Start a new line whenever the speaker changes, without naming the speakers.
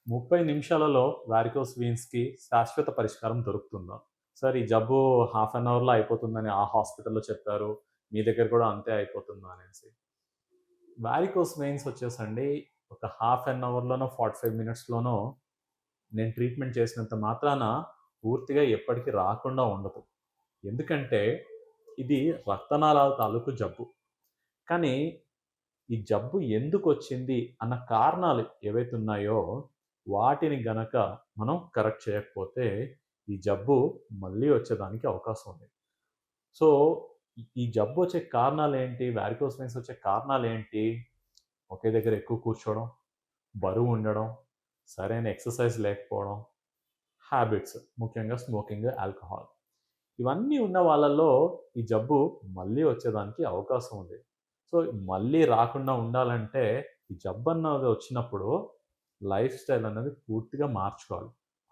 30 నిమిషాలలో వారికోస్ వెయిన్స్‌కి శాశ్వత పరిష్కారం దొరుకుతుందా? సార్ ఈ జబ్బు హాఫ్ అన్ అవర్‌లో అయిపోతుందని ఆ హాస్పిటల్‌లో చెప్పారు. మీ దగ్గర కూడా అంతే అయిపోతుందా అనేసి. వారికోస్ వెయిన్స్ వచ్చేసండి ఒక హాఫ్ అన్ అవర్‌లోనో, 45 మినిట్స్‌లోనో నేను ట్రీట్మెంట్ చేసినంత మాత్రాన పూర్తిగా ఎప్పటికి రాకుండా ఉండదు. ఎందుకంటే ఇది రక్తనాళాల తాలూకు జబ్బు. కానీ ఈ జబ్బు ఎందుకొచ్చింది అన్న కారణాలు ఏవైతే ఉన్నాయో వాటిని గనక మనం కరెక్ట్ చేయకపోతే ఈ జబ్బు మళ్ళీ వచ్చేదానికి అవకాశం ఉంది. సో, ఈ జబ్బు వచ్చే కారణాలేంటి? వారికోస్ వెయిన్స్ వచ్చే కారణాలేంటి? ఒకే దగ్గర ఎక్కువ కూర్చోవడం, బరువు ఉండడం, సరైన ఎక్సర్సైజ్ లేకపోవడం, హ్యాబిట్స్ ముఖ్యంగా స్మోకింగ్, ఆల్కహాల్. ఇవన్నీ ఉన్న వాళ్ళలో ఈ జబ్బు మళ్ళీ వచ్చేదానికి అవకాశం ఉంది. సో, మళ్ళీ రాకుండా ఉండాలంటే ఈ జబ్బన్నది వచ్చినప్పుడు లైఫ్ స్టైల్ అనేది పూర్తిగా మార్చుకోవాలి.